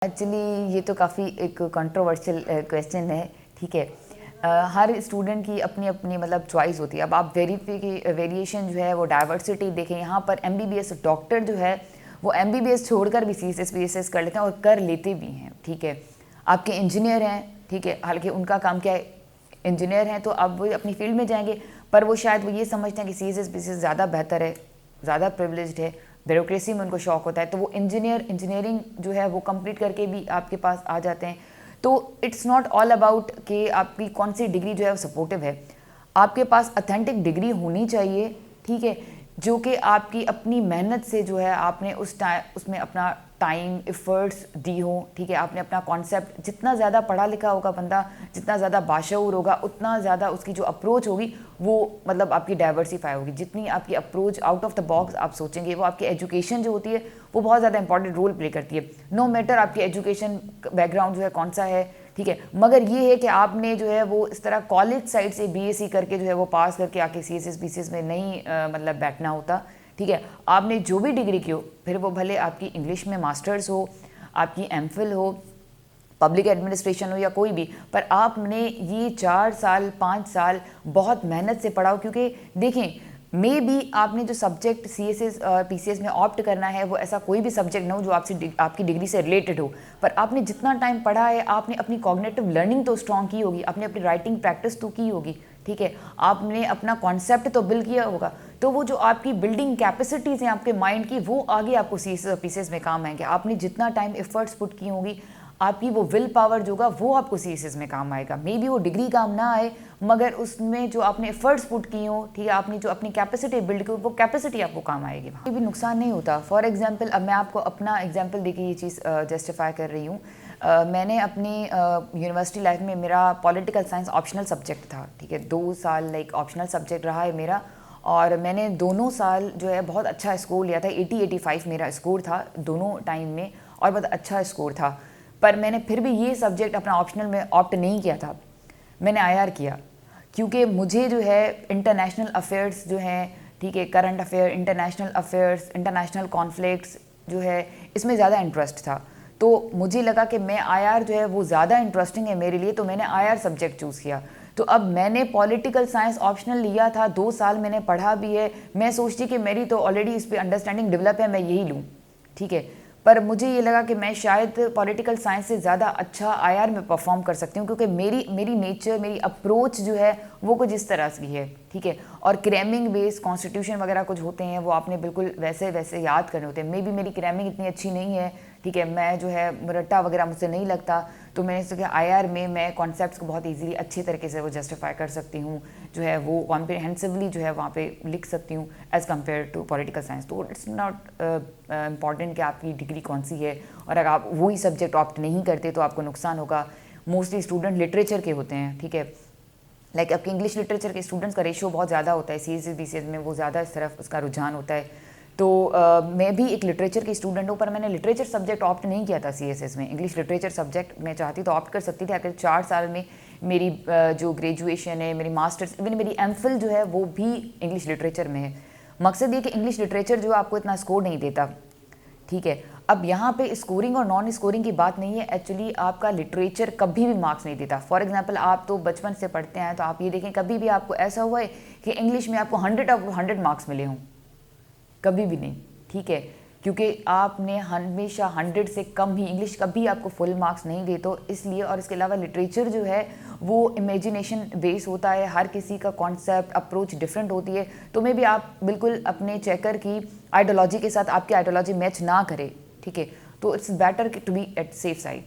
Actually ये तो काफ़ी एक कंट्रोवर्शियल क्वेश्चन है। ठीक है। हर स्टूडेंट की अपनी अपनी मतलब चॉइस होती है। अब आप वेरिएशन जो है वो डाइवर्सिटी देखें। यहाँ पर एमबीबीएस डॉक्टर जो है वो एमबीबीएस छोड़कर भी सीएसएस पीएसएस कर लेते हैं और कर लेते भी हैं। ठीक है। आपके इंजीनियर हैं, ठीक है, हालांकि उनका काम क्या है, इंजीनियर हैं तो अब वो अपनी फील्ड में जाएंगे, पर वो शायद वो ये समझते हैं कि सीएसएस पीएसएस ज़्यादा बेहतर है, ज़्यादा प्रिविलेज्ड है, ब्यूरोक्रेसी में उनको शौक होता है, तो वो इंजीनियरिंग जो है वो कंप्लीट करके भी आपके पास आ जाते हैं। तो इट्स नॉट ऑल अबाउट कि आपकी कौन सी डिग्री जो है वो सपोर्टिव है। आपके पास अथेंटिक डिग्री होनी चाहिए, ठीक है, जो कि आपकी अपनी मेहनत से जो है आपने उसमें अपना टाइम एफर्ट्स दी हो। ठीक है, आपने अपना कॉन्सेप्ट, जितना ज़्यादा पढ़ा लिखा होगा बंदा, जितना ज़्यादा बाशऊर होगा, उतना ज़्यादा उसकी जो अप्रोच होगी वो मतलब आपकी डाइवर्सिफाई होगी। जितनी आपकी approach out of the box आप सोचेंगे, वो आपकी एजुकेशन जो होती है वो बहुत ज़्यादा इंपॉर्टेंट रोल प्ले करती है। नो मैटर आपकी एजुकेशन बैकग्राउंड जो है कौन सा है, ठीक है, मगर ये है कि आपने जो है वो इस तरह कॉलेज साइड से बीएससी करके जो है वो पास करके आके सीएसएस बीसीएस में नहीं मतलब बैठना होता। ठीक है, आपने जो भी डिग्री की हो, फिर वो भले आपकी इंग्लिश में मास्टर्स हो, आपकी एमफिल हो, पब्लिक एडमिनिस्ट्रेशन हो या कोई भी, पर आपने ये 4 साल 5 साल बहुत मेहनत से पढ़ा हो। क्योंकि देखें, मे बी आपने जो सब्जेक्ट सीएसएस और पीसीएस में ऑप्ट करना है वो ऐसा कोई भी सब्जेक्ट ना हो जो आपकी डिग्री से रिलेटेड हो, पर आपने जितना टाइम पढ़ा है आपने अपनी कॉग्निटिव लर्निंग तो स्ट्रॉन्ग की होगी, आपने अपनी राइटिंग प्रैक्टिस तो की होगी, ठीक है, आपने अपना कॉन्सेप्ट तो बिल्ड किया होगा, तो वो जो आपकी बिल्डिंग कैपेसिटीज़ हैं आपके माइंड की, वो आगे आपको सीएसएस और पीसीएस में काम आएंगे। आपने जितना टाइम एफर्ट्स पुट की होगी, आपकी वो विल पावर जो होगा वो आपको सीएसएस में काम आएगा। मे बी वो डिग्री काम ना आए, मगर उसमें जो आपने एफर्ट्स पुट की हो, ठीक है, आपने जो अपनी कैपेसिटी बिल्ड की, वो कैपेसिटी आपको काम आएगी। कोई भी नुकसान नहीं होता। फॉर एग्जांपल, अब मैं आपको अपना एग्जांपल देके ये चीज़ जस्टिफाई कर रही हूँ। मैंने अपनी यूनिवर्सिटी लाइफ में मेरा पॉलिटिकल साइंस ऑप्शनल सब्जेक्ट था, ठीक है, 2 साल लाइक ऑप्शनल सब्जेक्ट रहा है मेरा, और मैंने दोनों साल जो है बहुत अच्छा स्कोर लिया था। 80-85 मेरा स्कोर था दोनों टाइम में, और बहुत अच्छा स्कोर था। पर मैंने फिर भी ये सब्जेक्ट अपना ऑप्शनल में ऑप्ट नहीं किया था, मैंने आईआर किया, क्योंकि मुझे जो है इंटरनेशनल अफेयर्स जो हैं, ठीक है, current affair, international affairs, international conflicts जो है, इसमें ज़्यादा इंटरेस्ट था। तो मुझे लगा कि मैं आईआर जो है वो ज़्यादा इंटरेस्टिंग है मेरे लिए, तो मैंने आईआर सब्जेक्ट चूज़ किया। तो अब मैंने पॉलिटिकल साइंस ऑप्शनल लिया था, 2 साल मैंने पढ़ा भी है, मैं सोचती कि मेरी तो ऑलरेडी इस पर अंडरस्टैंडिंग डेवलप है, मैं यही लूँ, ठीक है, पर मुझे ये लगा कि मैं शायद पॉलिटिकल साइंस से ज़्यादा अच्छा आईआर में परफॉर्म कर सकती हूँ, क्योंकि मेरी नेचर, मेरी अप्रोच जो है वो कुछ इस तरह की है, ठीक है, और क्रैमिंग बेस्ड कॉन्स्टिट्यूशन वगैरह कुछ होते हैं, वो आपने बिल्कुल वैसे वैसे याद करने होते हैं। मे बी मेरी क्रैमिंग इतनी अच्छी नहीं है, ठीक है, मैं जो है मुरट्टा वगैरह मुझसे नहीं लगता, तो मैंने सोचा आईआर में मैं कॉन्सेप्ट्स को बहुत इजीली अच्छी तरीके से वो जस्टिफाई कर सकती हूँ, जो है वो कॉम्प्रिहेंसिवली जो है वहाँ पे लिख सकती हूँ as compared to political science. तो इट्स नॉट इम्पॉर्टेंट कि आपकी डिग्री कौन सी है, और अगर आप वही सब्जेक्ट ऑप्ट नहीं करते तो आपको नुकसान होगा। मोस्टली स्टूडेंट लिटरेचर के होते हैं, ठीक है, लाइक आपके इंग्लिश लिटरेचर के स्टूडेंट्स का रेशियो बहुत ज़्यादा होता है, सीएसएस बीसीएस में वो ज़्यादा इस तरफ उसका रुझान होता है। तो मैं भी एक लिटरेचर की स्टूडेंट हूँ, पर मैंने लिटरेचर सब्जेक्ट ऑप्ट नहीं किया था सीएसएस में। इंग्लिश लिटरेचर सब्जेक्ट मैं चाहती तो ऑप्ट कर सकती थी, अगर 4 साल में मेरी जो ग्रेजुएशन है, मेरी मास्टर्स, इवन मेरी एमफिल जो है वो भी इंग्लिश लिटरेचर में है। मकसद ये कि इंग्लिश लिटरेचर जो आपको इतना स्कोर नहीं देता, ठीक है। अब यहाँ पे स्कोरिंग और नॉन स्कोरिंग की बात नहीं है, एक्चुअली आपका लिटरेचर कभी भी मार्क्स नहीं देता। फॉर एग्जांपल, आप तो बचपन से पढ़ते हैं, तो आप ये देखें कभी भी आपको ऐसा हुआ है कि इंग्लिश में आपको 100 मार्क्स मिले हों? कभी भी नहीं, ठीक है, क्योंकि आपने हमेशा 100 से कम ही, इंग्लिश कभी आपको फुल मार्क्स नहीं दे, तो इसलिए। और इसके अलावा लिटरेचर जो है वो इमेजिनेशन बेस होता है, हर किसी का कॉन्सेप्ट अप्रोच डिफरेंट होती है, तो मे भी आप बिल्कुल अपने चेकर की आइडियोलॉजी के साथ आपकी आइडियोलॉजी मैच ना करे, ठीक है, तो it's better to be at safe side.